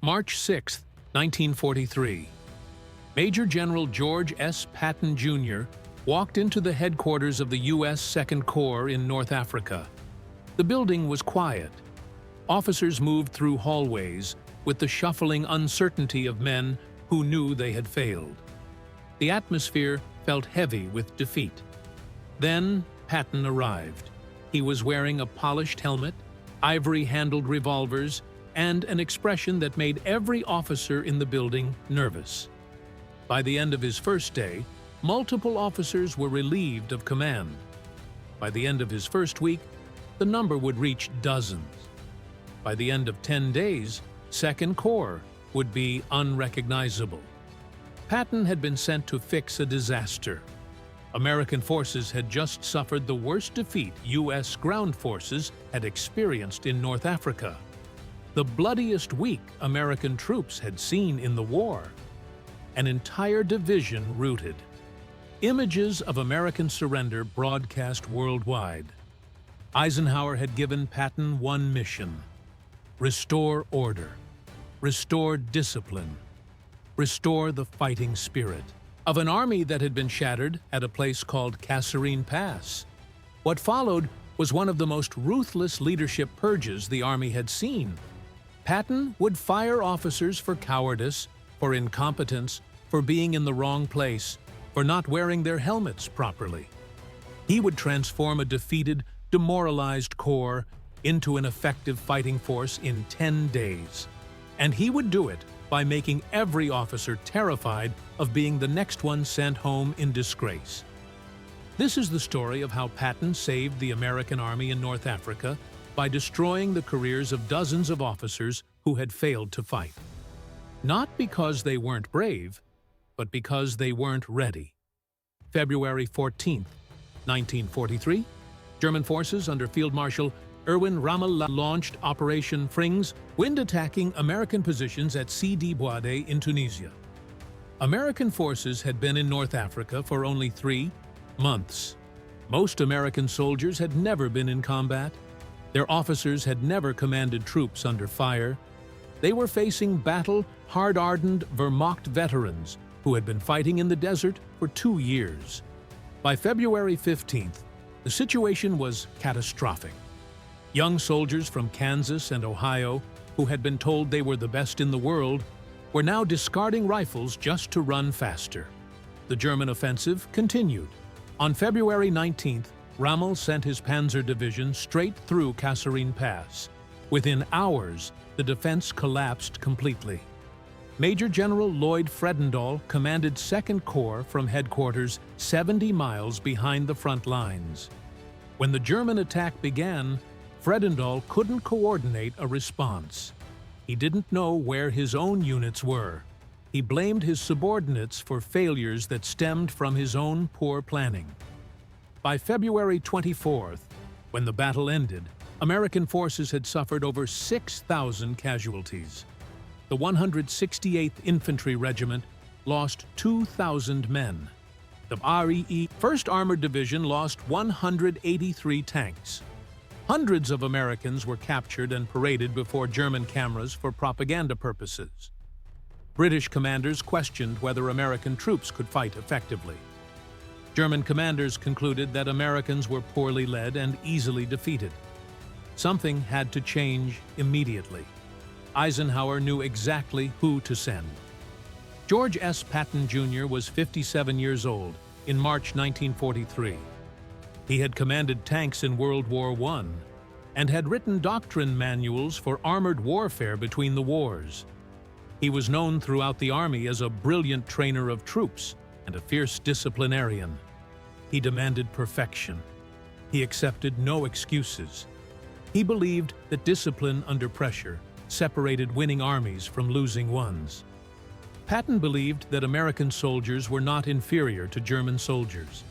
March 6, 1943. Major General George S. Patton, Jr. walked into the headquarters of the U.S. Second Corps in North Africa. The building was quiet. Officers moved through hallways with the shuffling uncertainty of men who knew they had failed. The atmosphere felt heavy with defeat. Then Patton arrived. He was wearing a polished helmet, ivory-handled revolvers, and an expression that made every officer in the building nervous. By the end of his first day, multiple officers were relieved of command. By the end of his first week, the number would reach dozens. By the end of 10 days, Second Corps would be unrecognizable. Patton had been sent to fix a disaster. American forces had just suffered the worst defeat U.S. ground forces had experienced in North Africa. The bloodiest week American troops had seen in the war. An entire division routed. Images of American surrender broadcast worldwide. Eisenhower had given Patton one mission: restore order, restore discipline, restore the fighting spirit of an army that had been shattered at a place called Kasserine Pass. What followed was one of the most ruthless leadership purges the army had seen. Patton would fire officers for cowardice, for incompetence, for being in the wrong place, for not wearing their helmets properly. He would transform a defeated, demoralized corps into an effective fighting force in 10 days. And he would do it by making every officer terrified of being the next one sent home in disgrace. This is the story of how Patton saved the American Army in North Africa by destroying the careers of dozens of officers who had failed to fight. Not because they weren't brave, but because they weren't ready. February 14, 1943, German forces under Field Marshal Erwin Rommel launched Operation Frings, wind-attacking American positions at Sidi Bouadé in Tunisia. American forces had been in North Africa for only 3 months. Most American soldiers had never been in combat. Their officers had never commanded troops under fire. They were facing battle-hardened Wehrmacht veterans who had been fighting in the desert for 2 years. By February 15th, the situation was catastrophic. Young soldiers from Kansas and Ohio, who had been told they were the best in the world, were now discarding rifles just to run faster. The German offensive continued. On February 19th, Rommel sent his Panzer Division straight through Kasserine Pass. Within hours, the defense collapsed completely. Major General Lloyd Fredendall commanded Second Corps from headquarters 70 miles behind the front lines. When the German attack began, Fredendall couldn't coordinate a response. He didn't know where his own units were. He blamed his subordinates for failures that stemmed from his own poor planning. By February 24th, when the battle ended, American forces had suffered over 6,000 casualties. The 168th Infantry Regiment lost 2,000 men. The REE 1st Armored Division lost 183 tanks. Hundreds of Americans were captured and paraded before German cameras for propaganda purposes. British commanders questioned whether American troops could fight effectively. German commanders concluded that Americans were poorly led and easily defeated. Something had to change immediately. Eisenhower knew exactly who to send. George S. Patton, Jr. was 57 years old in March 1943. He had commanded tanks in World War I and had written doctrine manuals for armored warfare between the wars. He was known throughout the Army as a brilliant trainer of troops and a fierce disciplinarian. He demanded perfection. He accepted no excuses. He believed that discipline under pressure separated winning armies from losing ones. Patton believed that American soldiers were not inferior to German soldiers.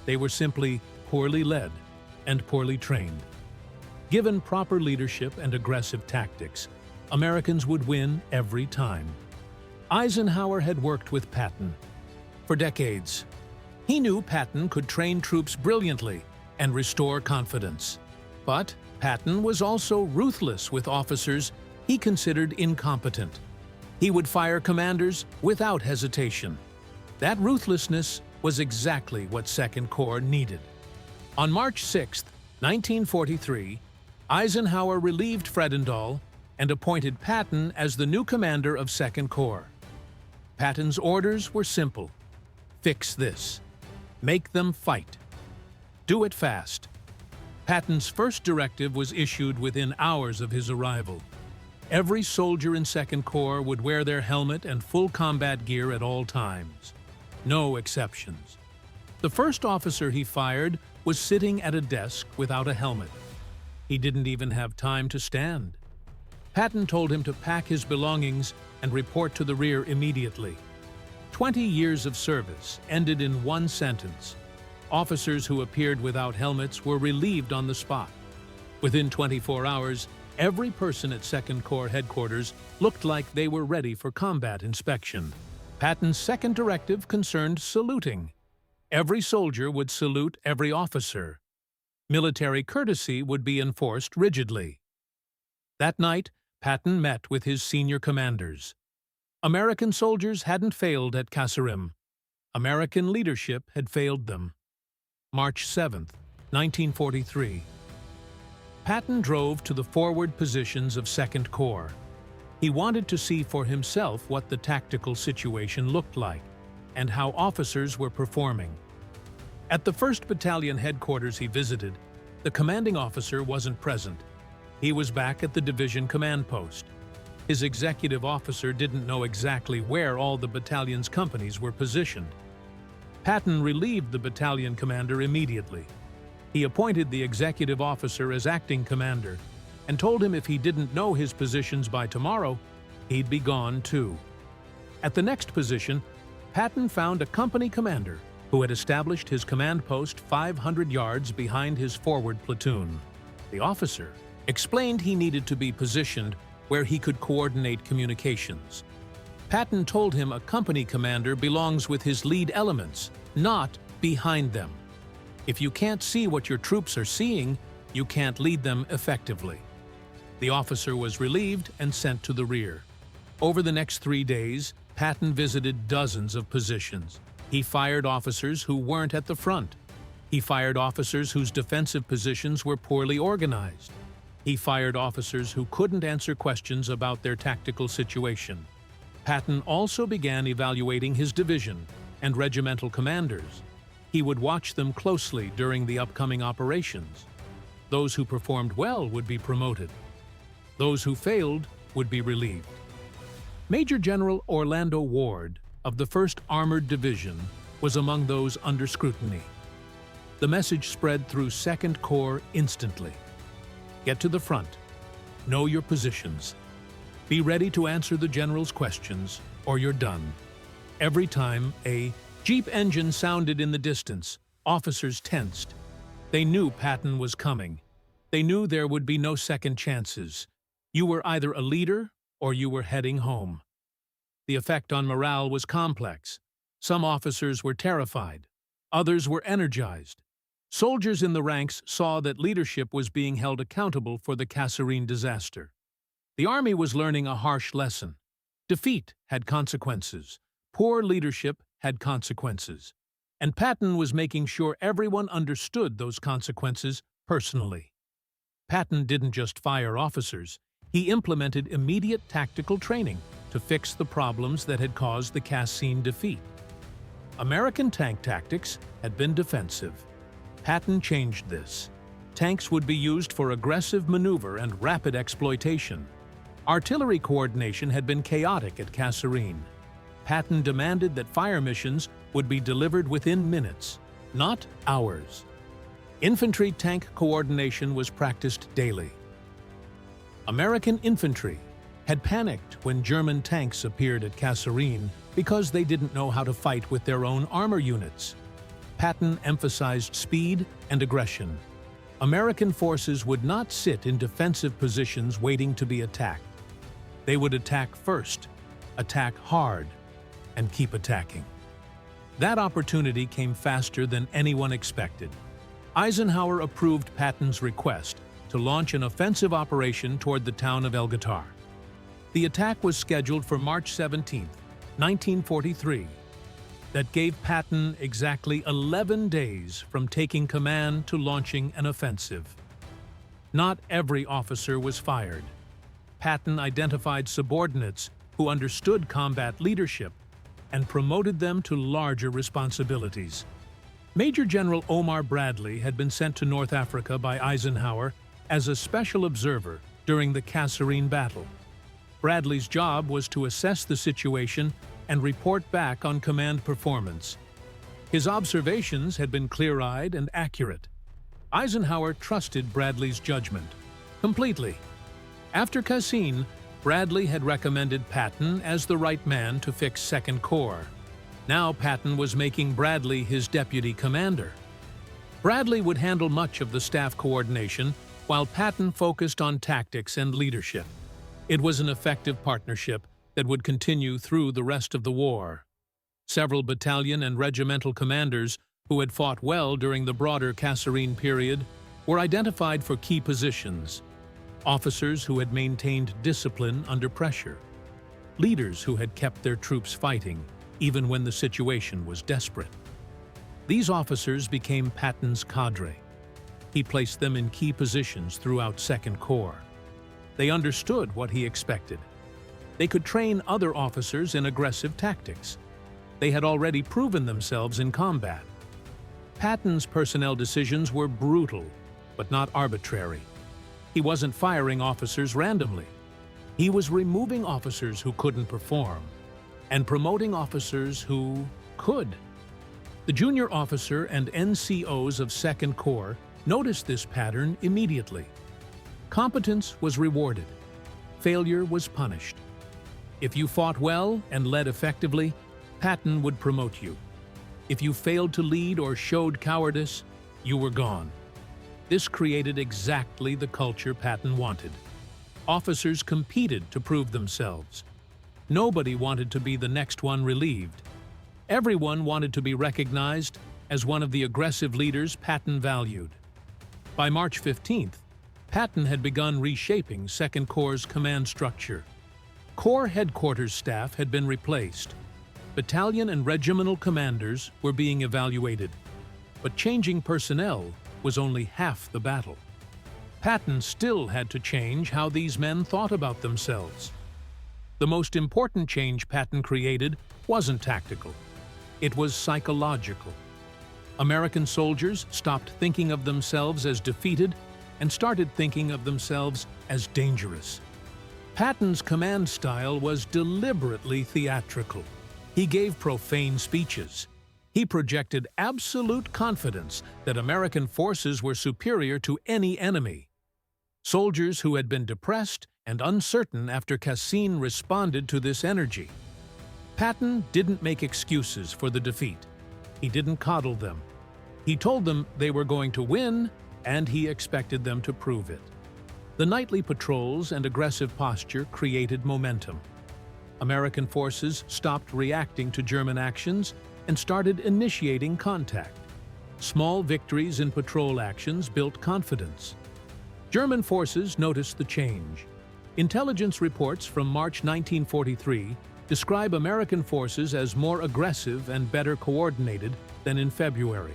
They were simply poorly led and poorly trained. Given proper leadership and aggressive tactics, Americans would win every time. Eisenhower had worked with Patton for decades. He knew Patton could train troops brilliantly and restore confidence. But Patton was also ruthless with officers he considered incompetent. He would fire commanders without hesitation. That ruthlessness was exactly what Second Corps needed. On March 6, 1943, Eisenhower relieved Fredendall and appointed Patton as the new commander of Second Corps. Patton's orders were simple. Fix this. Make them fight. Do it fast. Patton's first directive was issued within hours of his arrival. Every soldier in Second Corps would wear their helmet and full combat gear at all times. No exceptions. The first officer he fired was sitting at a desk without a helmet. He didn't even have time to stand. Patton told him to pack his belongings and report to the rear immediately. 20 years of service ended in one sentence. Officers who appeared without helmets were relieved on the spot. Within 24 hours, every person at Second Corps headquarters looked like they were ready for combat inspection. Patton's second directive concerned saluting. Every soldier would salute every officer. Military courtesy would be enforced rigidly. That night, Patton met with his senior commanders. American soldiers hadn't failed at Kasserine. American leadership had failed them. March 7, 1943. Patton drove to the forward positions of Second Corps. He wanted to see for himself what the tactical situation looked like and how officers were performing. At the 1st Battalion headquarters he visited, the commanding officer wasn't present. He was back at the division command post. His executive officer didn't know exactly where all the battalion's companies were positioned. Patton relieved the battalion commander immediately. He appointed the executive officer as acting commander and told him if he didn't know his positions by tomorrow, he'd be gone too. At the next position, Patton found a company commander who had established his command post 500 yards behind his forward platoon. The officer explained he needed to be positioned where he could coordinate communications. Patton told him a company commander belongs with his lead elements, not behind them. If you can't see what your troops are seeing, you can't lead them effectively. The officer was relieved and sent to the rear. Over the next 3 days, Patton visited dozens of positions. He fired officers who weren't at the front. He fired officers whose defensive positions were poorly organized. He fired officers who couldn't answer questions about their tactical situation. Patton also began evaluating his division and regimental commanders. He would watch them closely during the upcoming operations. Those who performed well would be promoted. Those who failed would be relieved. Major General Orlando Ward of the 1st Armored Division was among those under scrutiny. The message spread through Second Corps instantly. Get to the front. Know your positions. Be ready to answer the general's questions, or you're done. Every time a Jeep engine sounded in the distance, officers tensed. They knew Patton was coming. They knew there would be no second chances. You were either a leader or you were heading home. The effect on morale was complex. Some officers were terrified. Others were energized. Soldiers in the ranks saw that leadership was being held accountable for the Kasserine disaster. The Army was learning a harsh lesson. Defeat had consequences. Poor leadership had consequences. And Patton was making sure everyone understood those consequences personally. Patton didn't just fire officers. He implemented immediate tactical training to fix the problems that had caused the Kasserine defeat. American tank tactics had been defensive. Patton changed this. Tanks would be used for aggressive maneuver and rapid exploitation. Artillery coordination had been chaotic at Kasserine. Patton demanded that fire missions would be delivered within minutes, not hours. Infantry-tank coordination was practiced daily. American infantry had panicked when German tanks appeared at Kasserine because they didn't know how to fight with their own armor units. Patton emphasized speed and aggression. American forces would not sit in defensive positions waiting to be attacked. They would attack first, attack hard, and keep attacking. That opportunity came faster than anyone expected. Eisenhower approved Patton's request to launch an offensive operation toward the town of Guettar. The attack was scheduled for March 17, 1943. That gave Patton exactly 11 days from taking command to launching an offensive. Not every officer was fired. Patton identified subordinates who understood combat leadership and promoted them to larger responsibilities. Major General Omar Bradley had been sent to North Africa by Eisenhower as a special observer during the Kasserine battle. Bradley's job was to assess the situation and report back on command performance. His observations had been clear-eyed and accurate. Eisenhower trusted Bradley's judgment completely. After Kasserine, Bradley had recommended Patton as the right man to fix Second Corps. Now Patton was making Bradley his deputy commander. Bradley would handle much of the staff coordination, while Patton focused on tactics and leadership. It was an effective partnership that would continue through the rest of the war. Several battalion and regimental commanders who had fought well during the broader Kasserine period were identified for key positions. Officers who had maintained discipline under pressure. Leaders who had kept their troops fighting, even when the situation was desperate. These officers became Patton's cadre. He placed them in key positions throughout Second Corps. They understood what he expected. They could train other officers in aggressive tactics. They had already proven themselves in combat. Patton's personnel decisions were brutal, but not arbitrary. He wasn't firing officers randomly. He was removing officers who couldn't perform and promoting officers who could. The junior officer and NCOs of Second Corps noticed this pattern immediately. Competence was rewarded. Failure was punished. If you fought well and led effectively, Patton would promote you. If you failed to lead or showed cowardice, you were gone. This created exactly the culture Patton wanted. Officers competed to prove themselves. Nobody wanted to be the next one relieved. Everyone wanted to be recognized as one of the aggressive leaders Patton valued. By March 15th, Patton had begun reshaping Second Corps' command structure. Corps headquarters staff had been replaced. Battalion and regimental commanders were being evaluated. But changing personnel was only half the battle. Patton still had to change how these men thought about themselves. The most important change Patton created wasn't tactical. It was psychological. American soldiers stopped thinking of themselves as defeated and started thinking of themselves as dangerous. Patton's command style was deliberately theatrical. He gave profane speeches. He projected absolute confidence that American forces were superior to any enemy. Soldiers who had been depressed and uncertain after Kasserine responded to this energy. Patton didn't make excuses for the defeat. He didn't coddle them. He told them they were going to win, and he expected them to prove it. The nightly patrols and aggressive posture created momentum. American forces stopped reacting to German actions and started initiating contact. Small victories in patrol actions built confidence. German forces noticed the change. Intelligence reports from March 1943 describe American forces as more aggressive and better coordinated than in February.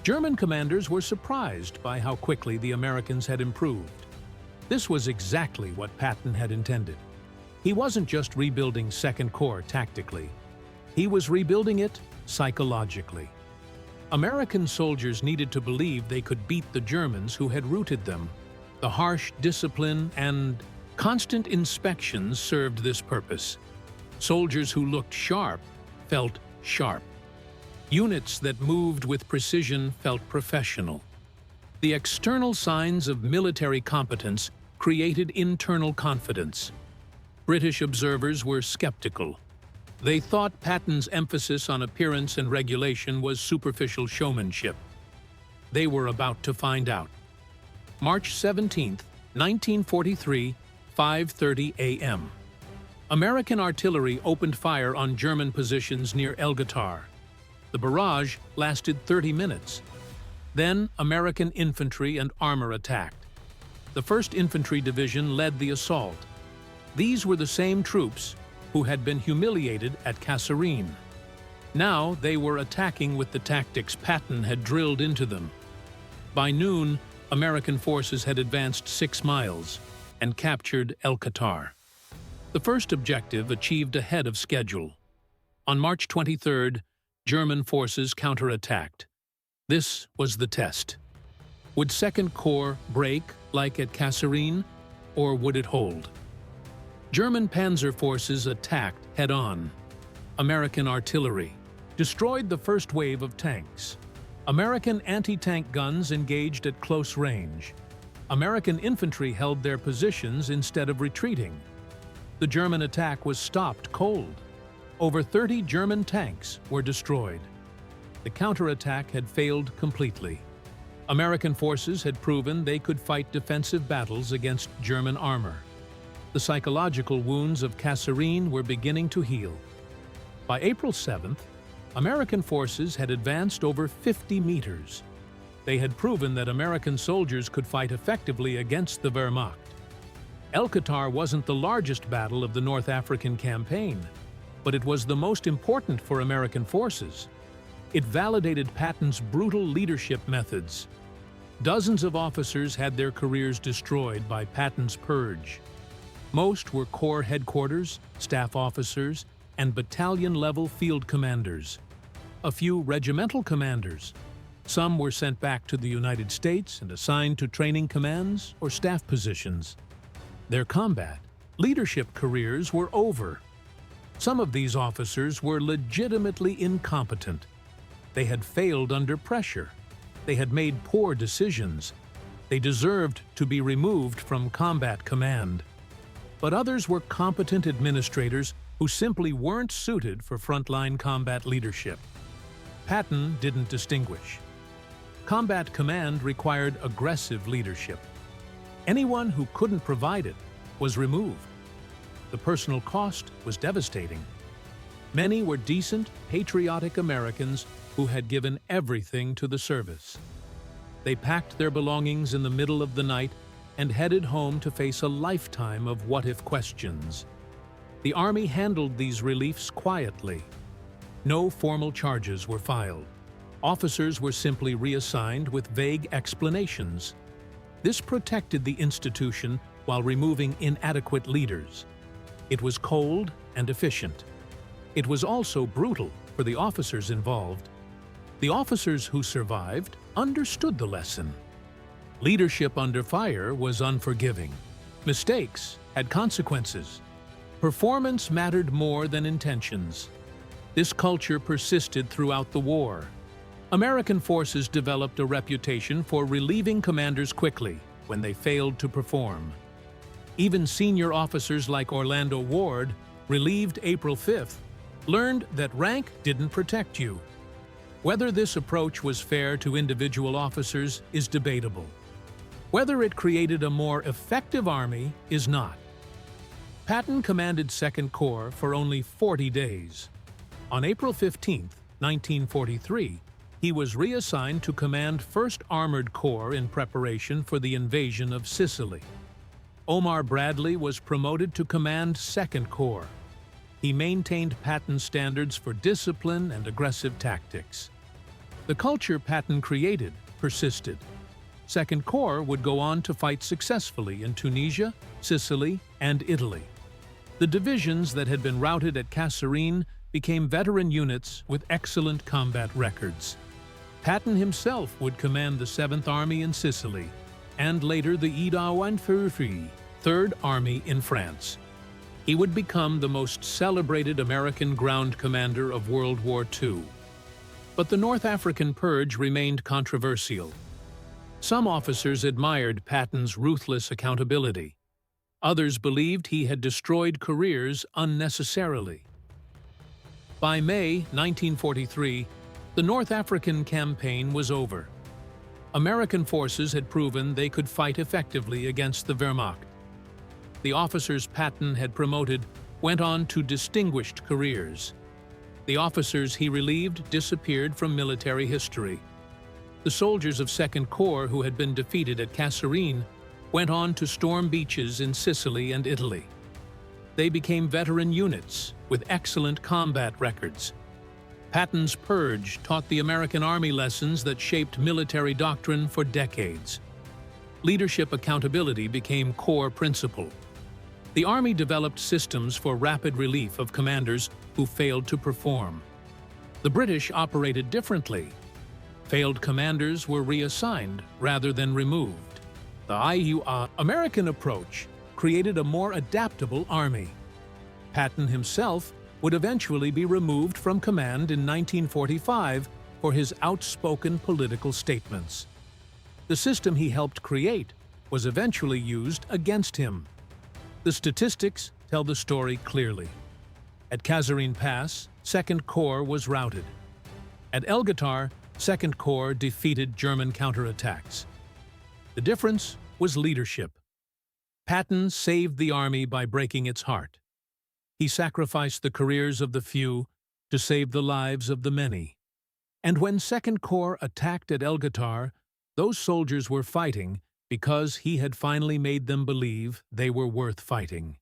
German commanders were surprised by how quickly the Americans had improved. This was exactly what Patton had intended. He wasn't just rebuilding Second Corps tactically. He was rebuilding it psychologically. American soldiers needed to believe they could beat the Germans who had routed them. The harsh discipline and constant inspections served this purpose. Soldiers who looked sharp felt sharp. Units that moved with precision felt professional. The external signs of military competence created internal confidence. British observers were skeptical. They thought Patton's emphasis on appearance and regulation was superficial showmanship. They were about to find out. March 17, 1943, 5:30 a.m. American artillery opened fire on German positions near Guettar. The barrage lasted 30 minutes. Then American infantry and armor attacked. The 1st Infantry Division led the assault. These were the same troops who had been humiliated at Kasserine. Now they were attacking with the tactics Patton had drilled into them. By noon, American forces had advanced 6 miles and captured Guettar. The first objective achieved ahead of schedule. On March 23rd, German forces counterattacked. This was the test. Would Second Corps break like at Kasserine, or would it hold? German panzer forces attacked head-on. American artillery destroyed the first wave of tanks. American anti-tank guns engaged at close range. American infantry held their positions instead of retreating. The German attack was stopped cold. Over 30 German tanks were destroyed. The counterattack had failed completely. American forces had proven they could fight defensive battles against German armor. The psychological wounds of Kasserine were beginning to heal. By April 7th, American forces had advanced over 50 meters. They had proven that American soldiers could fight effectively against the Wehrmacht. Guettar wasn't the largest battle of the North African campaign, but it was the most important for American forces. It validated Patton's brutal leadership methods. Dozens of officers had their careers destroyed by Patton's purge. Most were corps headquarters, staff officers, and battalion-level field commanders. A few regimental commanders. Some were sent back to the United States and assigned to training commands or staff positions. Their combat, leadership careers were over. Some of these officers were legitimately incompetent. They had failed under pressure. They had made poor decisions. They deserved to be removed from combat command. But others were competent administrators who simply weren't suited for frontline combat leadership. Patton didn't distinguish. Combat command required aggressive leadership. Anyone who couldn't provide it was removed. The personal cost was devastating. Many were decent, patriotic Americans who had given everything to the service. They packed their belongings in the middle of the night and headed home to face a lifetime of what-if questions. The Army handled these reliefs quietly. No formal charges were filed. Officers were simply reassigned with vague explanations. This protected the institution while removing inadequate leaders. It was cold and efficient. It was also brutal for the officers involved. The officers who survived understood the lesson. Leadership under fire was unforgiving. Mistakes had consequences. Performance mattered more than intentions. This culture persisted throughout the war. American forces developed a reputation for relieving commanders quickly when they failed to perform. Even senior officers like Orlando Ward, relieved April 5th, learned that rank didn't protect you. Whether this approach was fair to individual officers is debatable. Whether it created a more effective army is not. Patton commanded Second Corps for only 40 days. On April 15, 1943, he was reassigned to command 1st Armored Corps in preparation for the invasion of Sicily. Omar Bradley was promoted to command 2nd Corps. He maintained Patton's standards for discipline and aggressive tactics. The culture Patton created persisted. 2nd Corps would go on to fight successfully in Tunisia, Sicily, and Italy. The divisions that had been routed at Kasserine became veteran units with excellent combat records. Patton himself would command the 7th Army in Sicily, and later the Infanterie, 3rd Army in France. He would become the most celebrated American ground commander of World War II. But the North African purge remained controversial. Some officers admired Patton's ruthless accountability. Others believed he had destroyed careers unnecessarily. By May 1943, the North African campaign was over. American forces had proven they could fight effectively against the Wehrmacht. The officers Patton had promoted went on to distinguished careers. The officers he relieved disappeared from military history. The soldiers of 2nd Corps who had been defeated at Kasserine went on to storm beaches in Sicily and Italy. They became veteran units with excellent combat records. Patton's purge taught the American Army lessons that shaped military doctrine for decades. Leadership accountability became core principle. The Army developed systems for rapid relief of commanders who failed to perform. The British operated differently. Failed commanders were reassigned rather than removed. The American approach created a more adaptable army. Patton himself would eventually be removed from command in 1945 for his outspoken political statements. The system he helped create was eventually used against him. The statistics tell the story clearly. At Kasserine Pass, 2nd Corps was routed. At Guettar, 2nd Corps defeated German counterattacks. The difference was leadership. Patton saved the army by breaking its heart. He sacrificed the careers of the few to save the lives of the many. And when 2nd Corps attacked at Guettar, those soldiers were fighting because he had finally made them believe they were worth fighting.